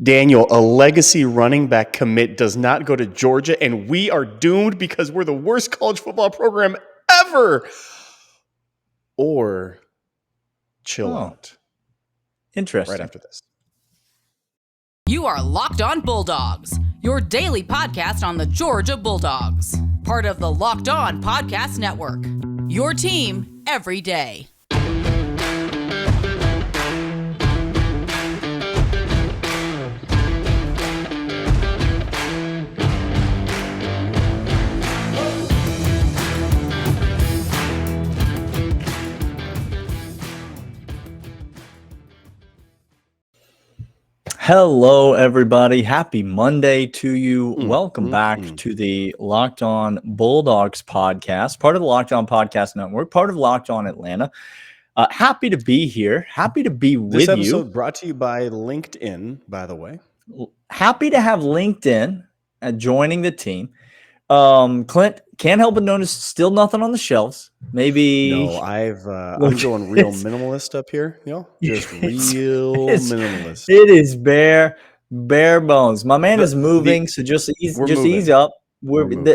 Daniel, a legacy running back commit does not go to Georgia, and we are doomed because we're the worst college football program ever. Or chill out. Interesting. Right after this. You are Locked On Bulldogs, your daily podcast on the Georgia Bulldogs. Part of the Locked On Podcast Network. Your team every day. Hello, everybody. Happy Monday to you. Welcome back to the Locked On Bulldogs podcast, part of the Locked On Podcast Network, part of Locked On Atlanta. Happy to be here. Happy to be with you. This episode brought to you by LinkedIn, by the way. Happy to have LinkedIn joining the team. Clint, can't help but notice still nothing on the shelves. Maybe no, I'm going real minimalist up here. Just real minimalist. It is bare bones. My man is moving, so just ease up.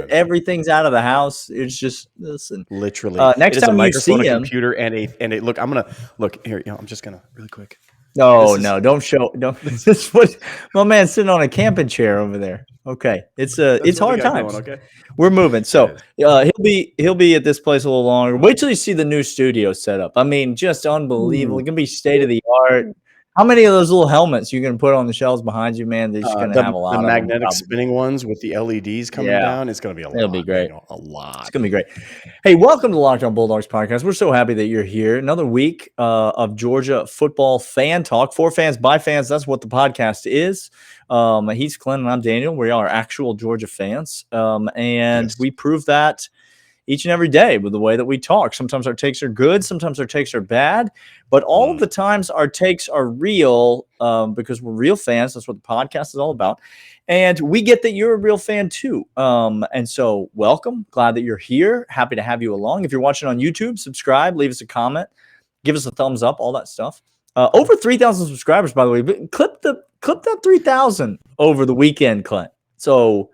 Everything's out of the house. It's just listen. Literally, next time you see him, a computer, and a look. I'm gonna look here. I'm just gonna really quick. No, don't show. Don't. This is what my man's sitting on a camping chair over there. Okay, it's hard times. Going, okay? We're moving, so he'll be at this place a little longer. Wait till you see the new studio setup. I mean, just unbelievable. It's gonna be state of the art. How many of those little helmets you can put on the shelves behind you, man? They're just gonna have a lot of the magnetic spinning ones with the LEDs coming down. It's gonna be a lot. It'll be great. A lot. It's gonna be great. Hey, welcome to the Locked On Bulldogs podcast. We're so happy that you're here. Another week of Georgia football fan talk for fans by fans. That's what the podcast is. He's Clint and I'm Daniel. We are actual Georgia fans, and we prove that each and every day with the way that we talk. Sometimes our takes are good, sometimes our takes are bad, but all of the times our takes are real because we're real fans. That's what the podcast is all about. And we get that you're a real fan too. And so welcome. Glad that you're here. Happy to have you along. If you're watching on YouTube, subscribe, leave us a comment, give us a thumbs up, all that stuff. Over 3,000 subscribers, by the way. But clip that 3,000 over the weekend, Clint. So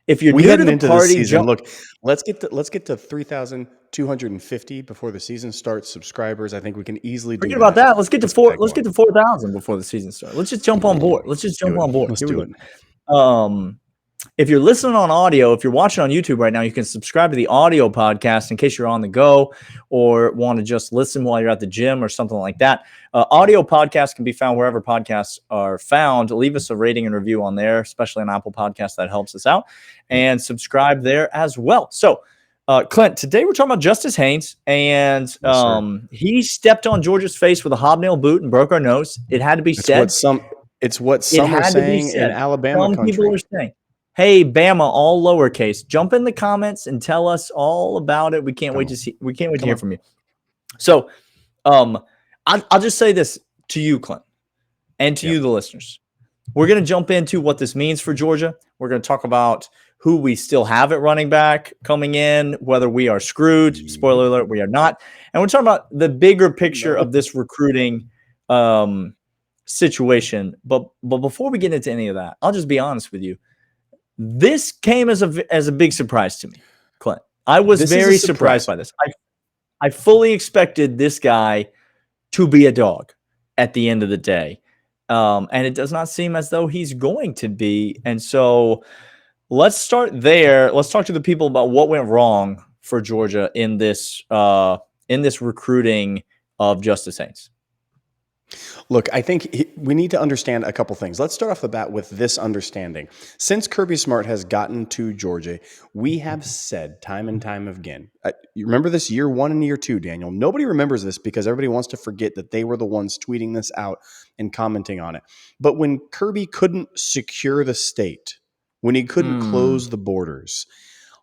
if you're new to the party, look, let's get to 3,250 before the season starts. Subscribers, I think we can easily do. Forget about that. Let's get to 4,000 before the season starts. Let's just jump on board. Let's do it. If you're listening on audio, if you're watching on YouTube right now, you can subscribe to the audio podcast in case you're on the go or want to just listen while you're at the gym or something like that. Audio podcasts can be found wherever podcasts are found. Leave us a rating and review on there, especially on Apple Podcasts. That helps us out. And subscribe there as well. So, Clint, today we're talking about Justice Haynes, and he stepped on Georgia's face with a hobnail boot and broke our nose. It had to be said. It's what some are saying in Alabama country. Some people are saying, hey, Bama, all lowercase. Jump in the comments and tell us all about it. We can't wait to see. We can't wait to hear from you. So, I'll just say this to you, Clint, and to you, the listeners. We're going to jump into what this means for Georgia. We're going to talk about who we still have at running back coming in, whether we are screwed. Spoiler alert, we are not. And we're talking about the bigger picture of this recruiting situation. But before we get into any of that, I'll just be honest with you. This came as a big surprise to me, Clint. I was very surprised by this. I fully expected this guy to be a dog at the end of the day. And it does not seem as though he's going to be. And so let's start there. Let's talk to the people about what went wrong for Georgia in this recruiting of Justice Haynes. Look, I think we need to understand a couple things. Let's start off the bat with this understanding. Since Kirby Smart has gotten to Georgia, we have said time and time again, you remember this year 1 and year 2, Daniel? Nobody remembers this because everybody wants to forget that they were the ones tweeting this out and commenting on it. But when Kirby couldn't secure the state, when he couldn't close the borders,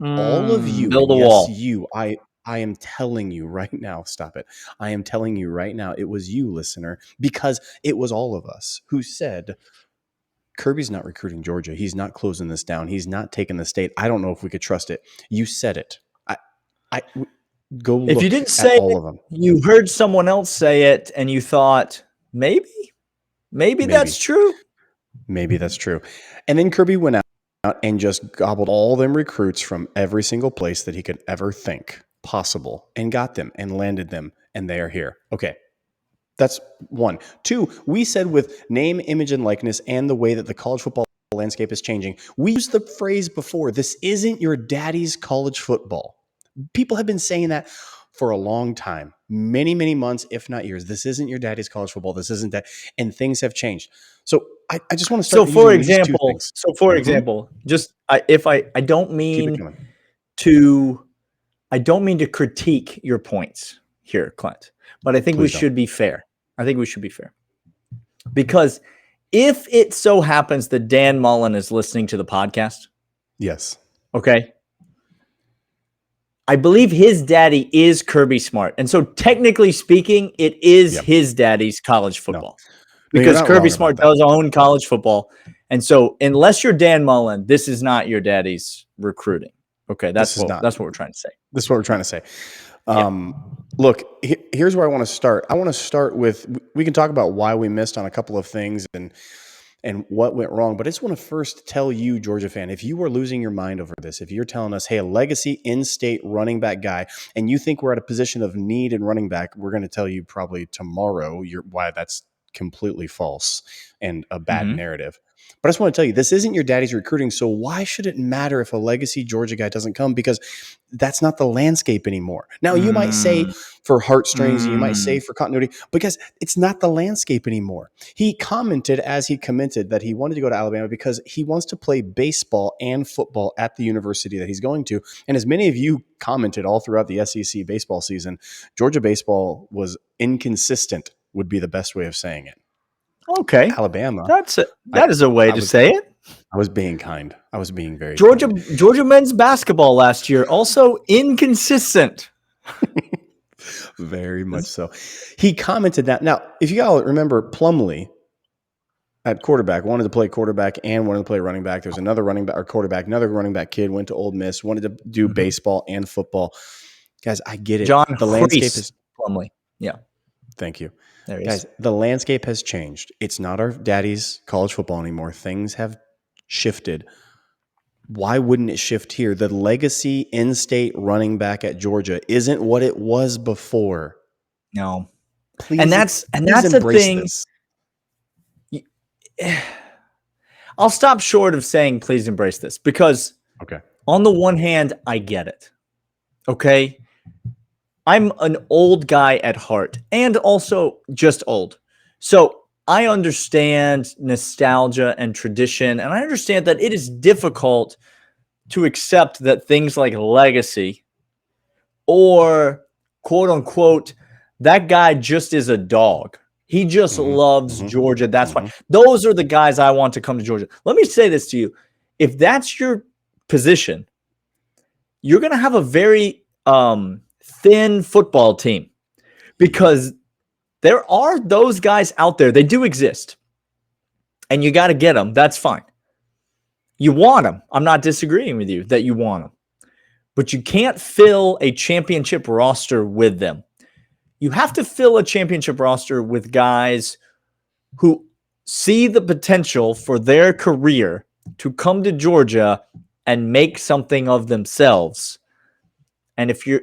all of you, build a wall. I am telling you right now, stop it. I am telling you right now, it was you, listener, because it was all of us who said, Kirby's not recruiting Georgia. He's not closing this down. He's not taking the state. I don't know if we could trust it. You said it. Go look if you didn't say all of them. You heard someone else say it and you thought, maybe that's true. Maybe that's true. And then Kirby went out and just gobbled all them recruits from every single place that he could ever think possible and got them and landed them, and they are here. Okay. That's one. Two, we said with name, image, and likeness and the way that the college football landscape is changing, we used the phrase before, this isn't your daddy's college football. People have been saying that for a long time, many, many months, if not years. This isn't your daddy's college football. This isn't that. And things have changed. So I just want to start. So for using these two example, things. just I don't mean to critique your points here, Clint, but I think we should be fair. Because if it so happens that Dan Mullen is listening to the podcast, yes, okay, I believe his daddy is Kirby Smart, and so technically speaking, it is his daddy's college football. No, because Kirby Smart does own college football. And so unless you're Dan Mullen, this is not your daddy's recruiting. Okay, that's what we're trying to say. This is what we're trying to say. Look, here's where I want to start. I want to start with, we can talk about why we missed on a couple of things and what went wrong. But I just want to first tell you, Georgia fan, if you are losing your mind over this, if you're telling us, hey, a legacy in-state running back guy, and you think we're at a position of need in running back, we're going to tell you probably tomorrow why that's completely false and a bad narrative. But I just want to tell you, this isn't your daddy's recruiting. So why should it matter if a legacy Georgia guy doesn't come? Because that's not the landscape anymore. Now, you might say for heartstrings, you might say for continuity, because it's not the landscape anymore. He commented as he committed that he wanted to go to Alabama because he wants to play baseball and football at the university that he's going to. And as many of you commented all throughout the SEC baseball season, Georgia baseball was inconsistent, would be the best way of saying it. Okay. Alabama. That is a way to say it. I was being kind. I was being very Georgia kind. Georgia men's basketball last year, also inconsistent. Very much so. He commented that. Now, if you all remember, Plumlee at quarterback wanted to play quarterback and wanted to play running back. There's another running back or quarterback, another running back kid went to Ole Miss, wanted to do baseball and football. Guys, I get it. John the landscape is Plumlee. Yeah. Thank you. There he Guys, is. the landscape has changed. It's not our daddy's college football anymore. Things have shifted. Why wouldn't it shift here? The legacy in-state running back at Georgia isn't what it was before. No. Please, And that's the thing. This. I'll stop short of saying please embrace this because on the one hand, I get it. Okay. I'm an old guy at heart and also just old. So I understand nostalgia and tradition, and I understand that it is difficult to accept that things like legacy or quote unquote, that guy just is a dog. He just loves Georgia. That's why. Those are the guys I want to come to Georgia. Let me say this to you. If that's your position, you're going to have a very thin football team because there are those guys out there. They do exist. And you got to get them. That's fine. You want them. I'm not disagreeing with you that you want them. But you can't fill a championship roster with them. You have to fill a championship roster with guys who see the potential for their career to come to Georgia and make something of themselves. And if you're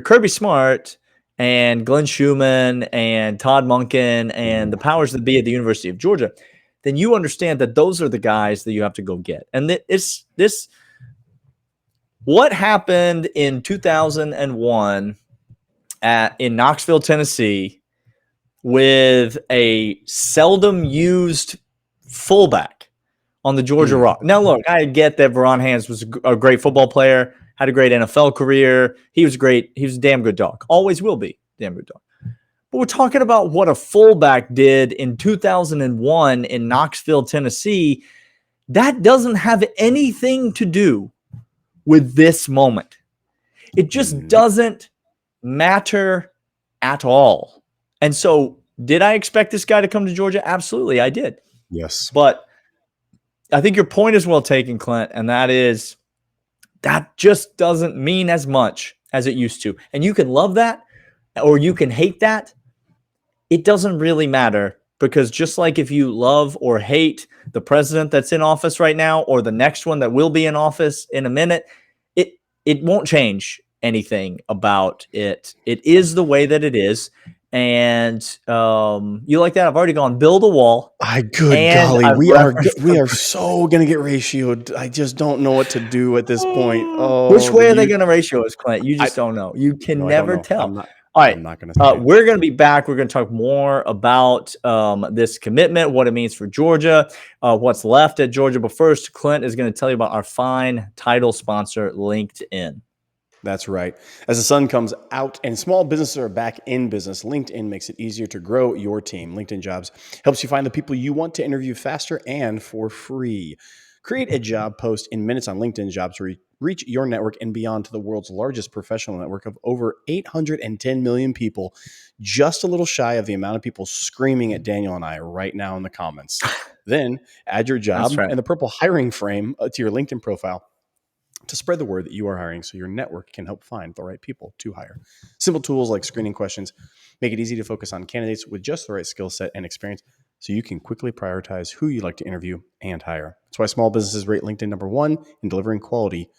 Kirby Smart and Glenn Schumann and Todd Monken and the powers that be at the University of Georgia, then you understand that those are the guys that you have to go get. And this what happened in 2001 in Knoxville, Tennessee, with a seldom used fullback on the Georgia Rock. Now, look, I get that Veron Hands was a great football player, had a great NFL career. He was great. He was a damn good dog. Always will be a damn good dog. But we're talking about what a fullback did in 2001 in Knoxville, Tennessee. That doesn't have anything to do with this moment. It just doesn't matter at all. And so, did I expect this guy to come to Georgia? Absolutely, I did. Yes. But I think your point is well taken, Clint, and that is that just doesn't mean as much as it used to. And you can love that or you can hate that. It doesn't really matter because just like if you love or hate the president that's in office right now or the next one that will be in office in a minute, it won't change anything about it. It is the way that it is. And you like that? I've already gone build a wall. Good And golly, I've we referenced are so gonna get ratioed. I just don't know what to do at this point. Which Oh, way are they going to ratio us, Clint? You just don't know. You can no, I don't never know. tell. I'm not. All right. I'm not gonna say it. We're going to be back. We're going to talk more about this commitment, what it means for Georgia, what's left at Georgia. But first, Clint is going to tell you about our fine title sponsor, LinkedIn. That's right. As the sun comes out and small businesses are back in business, LinkedIn makes it easier to grow your team. LinkedIn Jobs helps you find the people you want to interview faster and for free. Create a job post in minutes on LinkedIn Jobs to reach your network and beyond to the world's largest professional network of over 810 million people, just a little shy of the amount of people screaming at Daniel and I right now in the comments. Then add your job That's right. and the purple hiring frame to your LinkedIn profile to spread the word that you are hiring so your network can help find the right people to hire. Simple tools like screening questions make it easy to focus on candidates with just the right skill set and experience so you can quickly prioritize who you'd like to interview and hire. That's why small businesses rate LinkedIn number one in delivering quality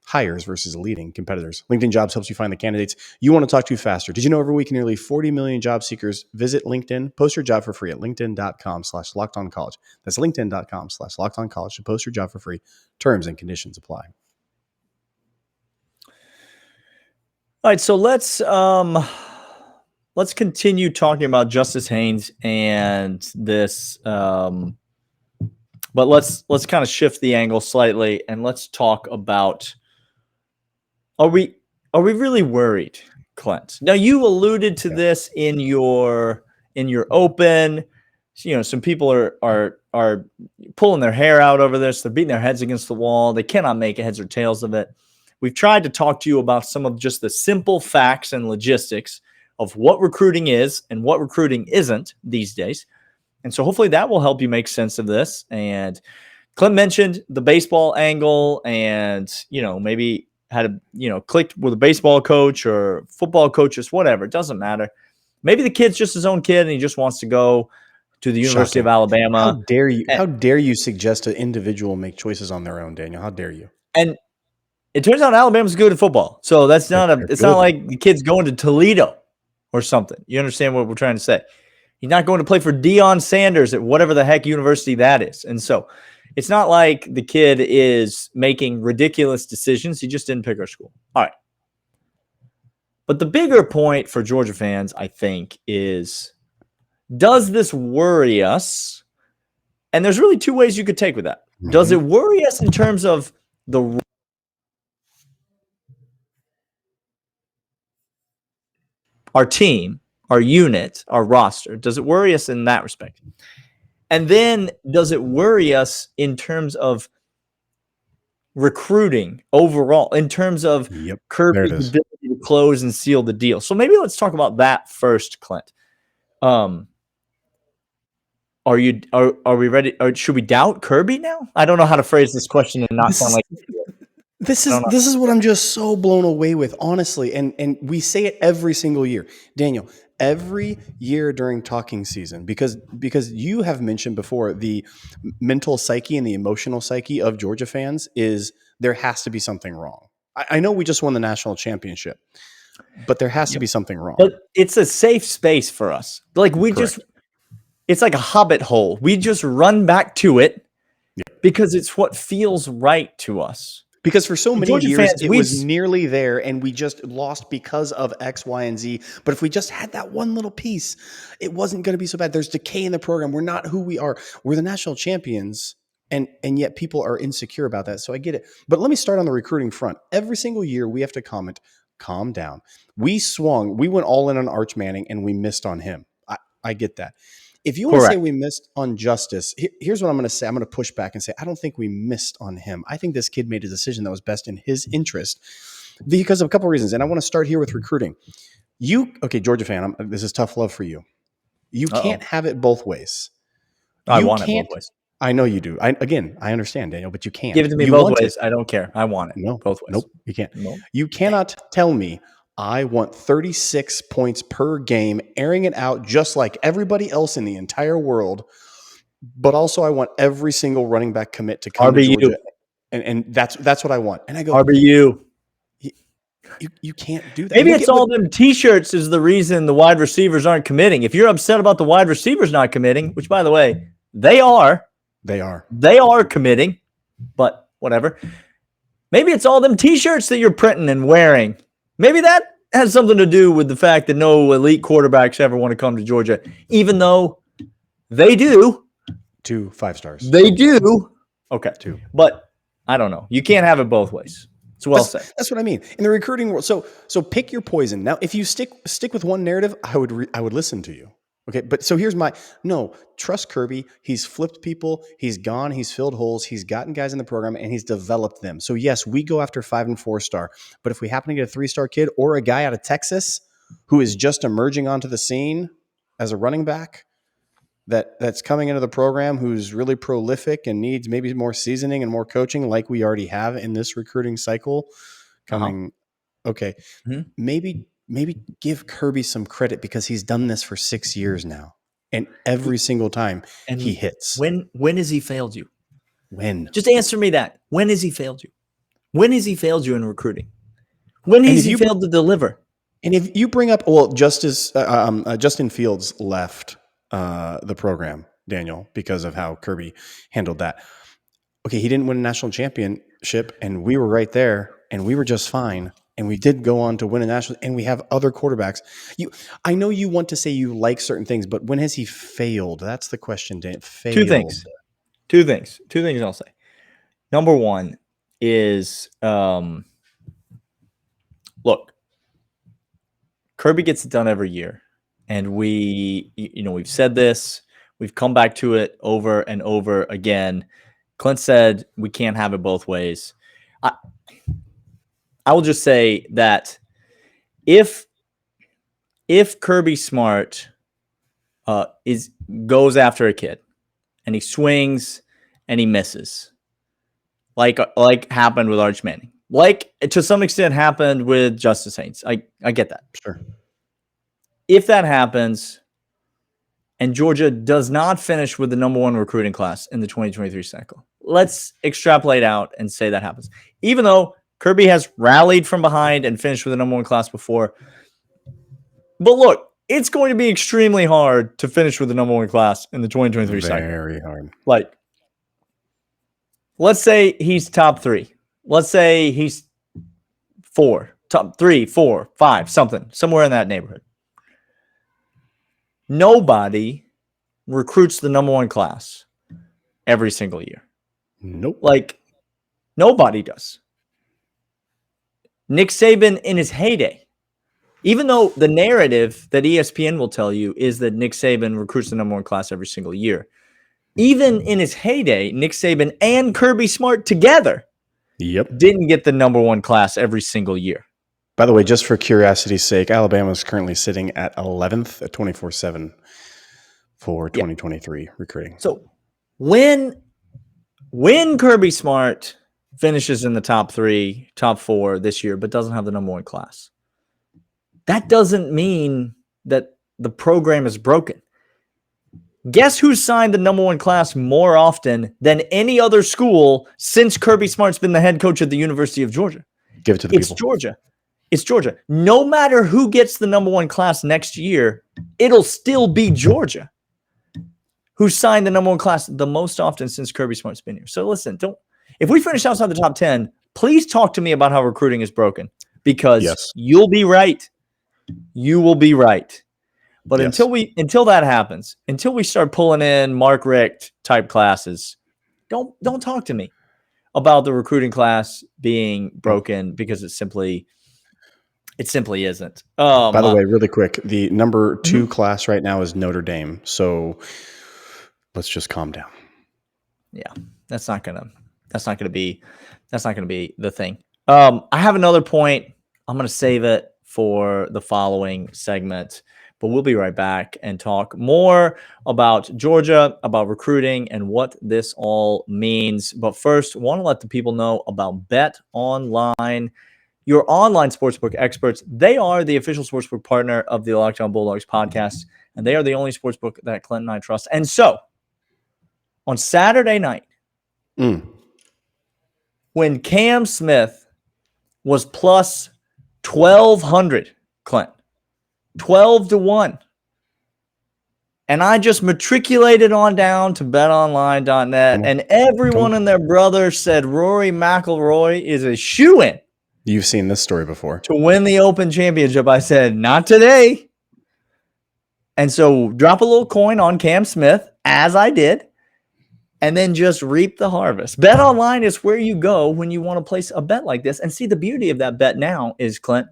hires versus leading competitors. LinkedIn Jobs helps you find the candidates you want to talk to faster. Did you know every week nearly 40 million job seekers visit LinkedIn? Post your job for free at linkedin.com/lockedoncollege. That's linkedin.com/lockedoncollege to post your job for free. Terms and conditions apply. All right, so let's continue talking about Justice Haynes and this, but let's kind of shift the angle slightly and let's talk about are we really worried, Clint? Now you alluded to this in your open. You know, some people are pulling their hair out over this. They're beating their heads against the wall. They cannot make heads or tails of it. We've tried to talk to you about some of just the simple facts and logistics of what recruiting is and what recruiting isn't these days. And so hopefully that will help you make sense of this. And Clint mentioned the baseball angle and, you know, maybe had a, you know, clicked with a baseball coach or football coaches, whatever. It doesn't matter. Maybe the kid's just his own kid and he just wants to go to the University of Alabama. How dare you? How dare you suggest an individual make choices on their own, Daniel? How dare you? And it turns out Alabama's good at football. So that's not it's not like the kid's going to Toledo or something. You understand what we're trying to say? He's not going to play for Deion Sanders at whatever the heck university that is. And so it's not like the kid is making ridiculous decisions. He just didn't pick our school. All right. But the bigger point for Georgia fans, I think, is does this worry us? And there's really two ways you could take with that. Mm-hmm. Does it worry us in terms of our team, our unit, our roster? Does it worry us in that respect? And then does it worry us in terms of recruiting overall, in terms of Kirby's ability to close and seal the deal? So maybe let's talk about that first, Clint. Are we ready? Or should we doubt Kirby now? I don't know how to phrase this question and not sound like this is what I'm just so blown away with, honestly. And we say it every single year, Daniel. Every year during talking season, because you have mentioned before, the mental psyche and the emotional psyche of Georgia fans is there has to be something wrong. I know we just won the national championship, but there has to be something wrong. But it's a safe space for us. Like it's like a hobbit hole. We just run back to it because it's what feels right to us. Because for so many years, it was nearly there, and we just lost because of X, Y, and Z. But if we just had that one little piece, it wasn't going to be so bad. There's decay in the program. We're not who we are. We're the national champions, and yet people are insecure about that. So I get it. But let me start on the recruiting front. Every single year, we have to comment, calm down. We went all in on Arch Manning, and we missed on him. I get that. If you want to say we missed on Justice, here's what I'm going to say. I'm going to push back and say, I don't think we missed on him. I think this kid made a decision that was best in his interest because of a couple of reasons. And I want to start here with recruiting. Georgia fan, this is tough love for you. You can't have it both ways. I want it both ways. I know you do. I understand, Daniel, but you can't. Give it to me both ways. I don't care. I want it. No, both ways. Nope, you can't. Nope. You cannot tell me I want 36 points per game, airing it out just like everybody else in the entire world. But also, I want every single running back commit to come to RBU. Georgia, and that's what I want. And I go, RBU. you can't do that. Maybe it's all them T-shirts is the reason the wide receivers aren't committing. If you're upset about the wide receivers not committing, which, by the way, they are committing, but whatever. Maybe it's all them T-shirts that you're printing and wearing. Maybe that has something to do with the fact that no elite quarterbacks ever want to come to Georgia, even though they do. 2 5 stars. They do. Okay. 2. But I don't know. You can't have it both ways. It's well said. That's what I mean. In the recruiting world, so pick your poison. Now, if you stick with one narrative, I would listen to you. Okay, but so here's trust Kirby. He's flipped people. He's gone. He's filled holes. He's gotten guys in the program, and he's developed them. So yes, we go after 5 and 4 star. But if we happen to get a 3-star kid or a guy out of Texas who is just emerging onto the scene as a running back, that's coming into the program, who's really prolific and needs maybe more seasoning and more coaching, like we already have in this recruiting cycle coming. Okay, maybe give Kirby some credit because he's done this for 6 years now, and every single time he hits. When has he failed you? When? Just answer me that. When has he failed you? When has he failed you in recruiting? When has he failed to deliver? And if you bring up, Justin Fields left the program, Daniel, because of how Kirby handled that. Okay, he didn't win a national championship, and we were right there, and we were just fine, and we did go on to win a national, and we have other quarterbacks. I know you want to say you like certain things, but when has he failed? That's the question, Dan. Failed. Two things I'll say. Number one is, look, Kirby gets it done every year. And we've said this, we've come back to it over and over again. Clint said we can't have it both ways. I will just say that if Kirby Smart goes after a kid and he swings and he misses, like happened with Arch Manning, like to some extent happened with Justice Haynes. I get that. Sure. If that happens and Georgia does not finish with the number 1 recruiting class in the 2023 cycle, let's extrapolate out and say that happens. Even though Kirby has rallied from behind and finished with the number 1 class before. But look, it's going to be extremely hard to finish with the number 1 class in the 2023 cycle. Very hard. Like, let's say he's top 3. Let's say he's 4, top 3, 4, 5, somewhere in that neighborhood. Nobody recruits the number 1 class every single year. Nope. Like, nobody does. Nick Saban in his heyday, even though the narrative that ESPN will tell you is that Nick Saban recruits the number 1 class every single year, even in his heyday, Nick Saban and Kirby Smart together didn't get the number 1 class every single year. By the way, just for curiosity's sake, Alabama is currently sitting at 11th at 24/7 for 2023 recruiting. So when Kirby Smart finishes in the top 3, top 4 this year, but doesn't have the number 1 class, that doesn't mean that the program is broken. Guess who signed the number 1 class more often than any other school since Kirby Smart's been the head coach at the University of Georgia? Give it to the people. It's Georgia. No matter who gets the number 1 class next year, it'll still be Georgia who signed the number 1 class the most often since Kirby Smart's been here. So listen, if we finish outside the top 10, please talk to me about how recruiting is broken, because you'll be right. You will be right. But until that happens, until we start pulling in Mark Richt type classes, don't talk to me about the recruiting class being broken, because it simply isn't. By the way, really quick, the number 2 class right now is Notre Dame. So let's just calm down. Yeah, that's not gonna be the thing. I have another point. I'm gonna save it for the following segment, but we'll be right back and talk more about Georgia, about recruiting, and what this all means. But first, I want to let the people know about BetOnline. your online sportsbook experts. They are the official sportsbook partner of the Locked On Bulldogs podcast, and they are the only sportsbook that Clint and I trust. And so, on Saturday night, when Cam Smith was plus 1,200, Clint, 12-1, and I just matriculated on down to betonline.net, and everyone and their brother said Rory McIlroy is a shoo-in. You've seen this story before. To win the Open Championship. I said, not today. And so drop a little coin on Cam Smith, as I did, and then just reap the harvest. BetOnline is where you go when you want to place a bet like this. And see, the beauty of that bet now is, Clint,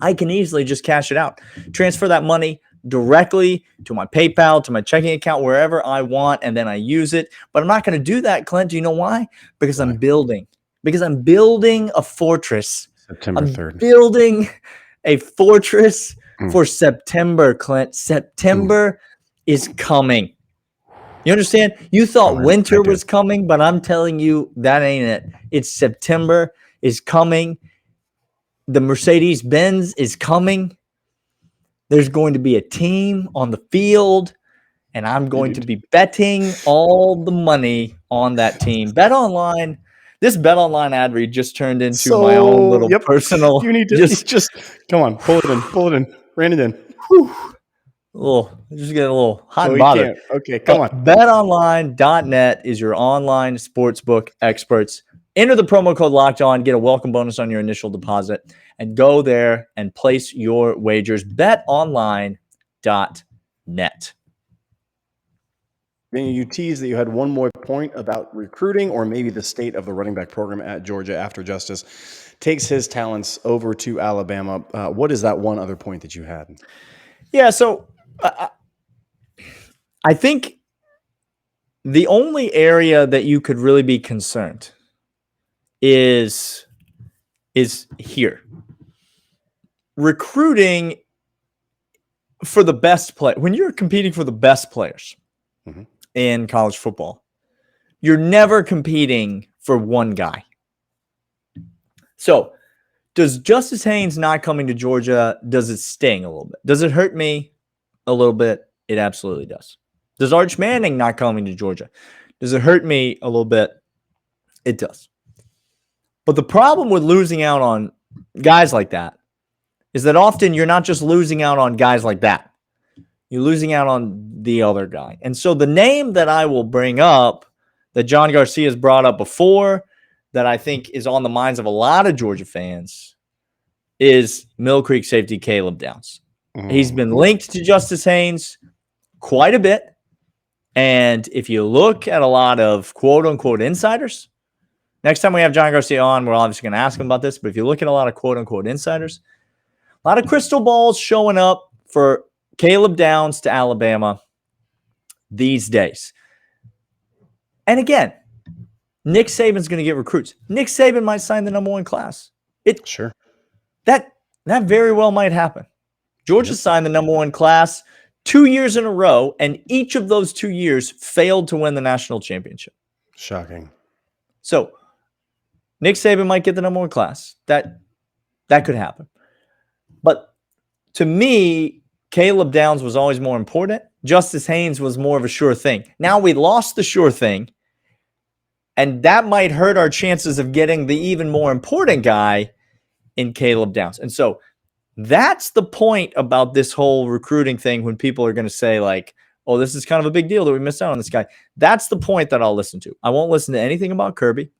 I can easily just cash it out, transfer that money directly to my PayPal, to my checking account, wherever I want, and then I use it. But I'm not going to do that, Clint. Do you know why? Because I'm building a fortress. September 3rd. Building a fortress for September, Clint. September is coming. You understand? You thought winter was coming, but I'm telling you that ain't it. It's September is coming. The Mercedes-Benz is coming. There's going to be a team on the field, and I'm going to be betting all the money on that team. BetOnline. This BetOnline ad read just turned into my own little personal. You need to just come on, pull it in, ran it in. Just get a little hot and bothered. Okay, come on. BetOnline.net is your online sportsbook experts. Enter the promo code Locked On, get a welcome bonus on your initial deposit, and go there and place your wagers. BetOnline.net. You teased that you had one more point about recruiting, or maybe the state of the running back program at Georgia after Justice takes his talents over to Alabama. What is that one other point that you had? Yeah, so I think the only area that you could really be concerned is here. Recruiting for the best play. When you're competing for the best players in college football, you're never competing for one guy. So does Justice Haynes not coming to Georgia, does it sting a little bit? Does it hurt me a little bit? It absolutely does. Does Arch Manning not coming to Georgia, does it hurt me a little bit? It does. But the problem with losing out on guys like that is that often you're not just losing out on guys like that. You're losing out on the other guy. And so the name that I will bring up that John Garcia has brought up before that I think is on the minds of a lot of Georgia fans is Mill Creek safety Caleb Downs. He's been linked to Justice Haynes quite a bit. And if you look at a lot of quote-unquote insiders, next time we have John Garcia on, we're obviously going to ask him about this. But if you look at a lot of quote-unquote insiders, a lot of crystal balls showing up for Caleb Downs to Alabama these days. And again, Nick Saban's going to get recruits. Nick Saban might sign the number one class. Sure. That very well might happen. Georgia signed the number one class 2 years in a row, and each of those 2 years failed to win the national championship. Shocking. So Nick Saban might get the number one class. That could happen. But to me, Caleb Downs was always more important. Justice Haynes was more of a sure thing. Now we lost the sure thing, and that might hurt our chances of getting the even more important guy in Caleb Downs. And so that's the point about this whole recruiting thing when people are going to say like, oh, this is kind of a big deal that we missed out on this guy. That's the point that I'll listen to. I won't listen to anything about Kirby.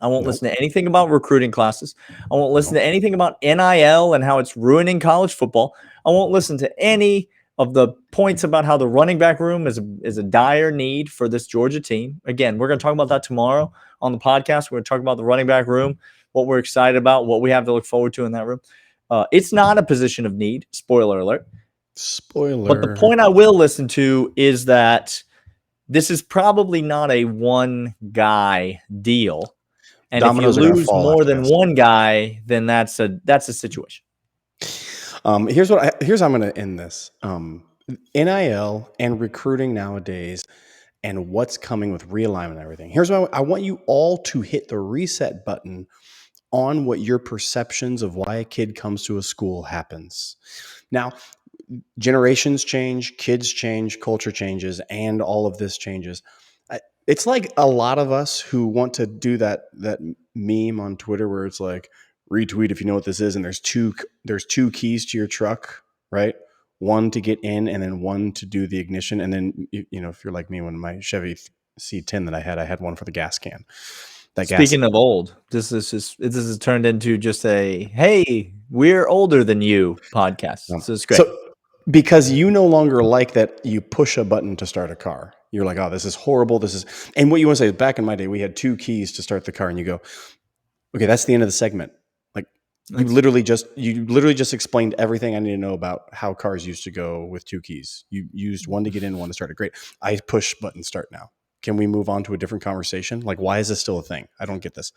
I won't listen to anything about recruiting classes. I won't listen to anything about NIL and how it's ruining college football. I won't listen to any of the points about how the running back room is a dire need for this Georgia team. Again, we're going to talk about that tomorrow on the podcast. We're going to talk about the running back room, what we're excited about, what we have to look forward to in that room. It's not a position of need. Spoiler alert. Spoiler. But the point I will listen to is that this is probably not a one guy deal. And Dominoes if you lose more than one guy, then that's a situation. Here's how I'm going to end this. NIL and recruiting nowadays and what's coming with realignment and everything. Here's what I want you all to hit the reset button on what your perceptions of why a kid comes to a school happens. Now, generations change, kids change, culture changes, and all of this changes. It's like a lot of us who want to do that meme on Twitter where it's like, retweet if you know what this is, and there's two keys to your truck, right? One to get in, and then one to do the ignition, and then if you're like me, when my Chevy C10 that I had one for the gas can. Speaking of old, this is turned into just a hey, we're older than you podcast. So it's great. So because you no longer like that you push a button to start a car. You're like, oh, this is horrible. And what you want to say is, back in my day, we had 2 keys to start the car, and you go, okay, that's the end of the segment. Like you literally just explained everything I need to know about how cars used to go with 2 keys. You used one to get in, one to start it. Great. I push button start now. Can we move on to a different conversation? Like, why is this still a thing? I don't get this.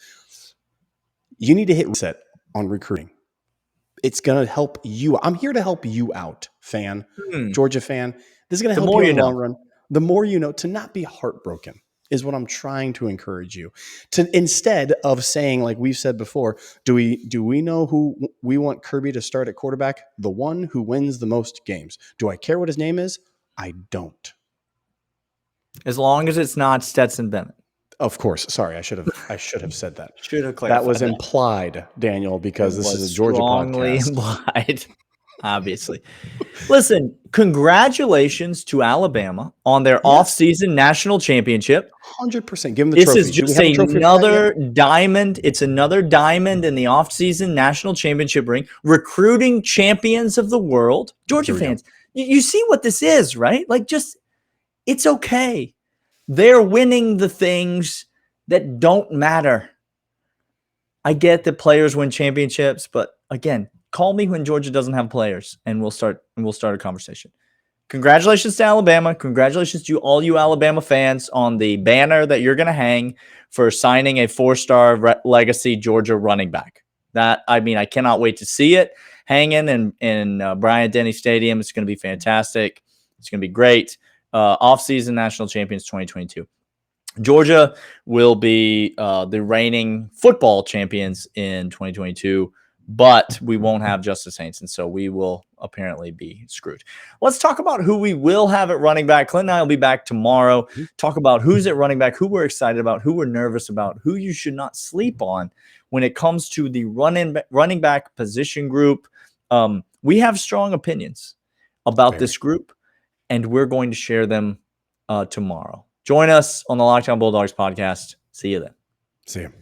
You need to hit reset on recruiting. It's going to help you. I'm here to help you out, fan, Georgia fan. This is going to help you in the long run. The more you know, to not be heartbroken is what I'm trying to encourage you to, instead of saying, like we've said before, do we know who we want Kirby to start at quarterback? The one who wins the most games. Do I care what his name is? I don't. As long as it's not Stetson Bennett. Of course. Sorry, I should have said that. Should have clarified. That was implied, Daniel, because this is a Georgia podcast. Implied, obviously. Listen, congratulations to Alabama on their off-season national championship. 100%. Give them the trophy. This is just another diamond. It's another diamond in the off-season national championship ring. Recruiting champions of the world. Georgia fans, you see what this is, right? Like, just, it's okay. They're winning the things that don't matter. I get that players win championships, but again, call me when Georgia doesn't have players, and we'll start a conversation. Congratulations to Alabama. Congratulations to all you Alabama fans on the banner that you're going to hang for signing a 4-star legacy Georgia running back. I cannot wait to see it hanging in Bryant-Denny Stadium. It's going to be fantastic. It's going to be great. Off-season national champions 2022. Georgia will be the reigning football champions in 2022, but we won't have Justice Haynes, and so we will apparently be screwed. Let's talk about who we will have at running back. Clint and I will be back tomorrow. Talk about who's at running back, who we're excited about, who we're nervous about, who you should not sleep on when it comes to the running back position group. We have strong opinions about this group, and we're going to share them tomorrow. Join us on the Lockdown Bulldogs podcast. See you then. See you.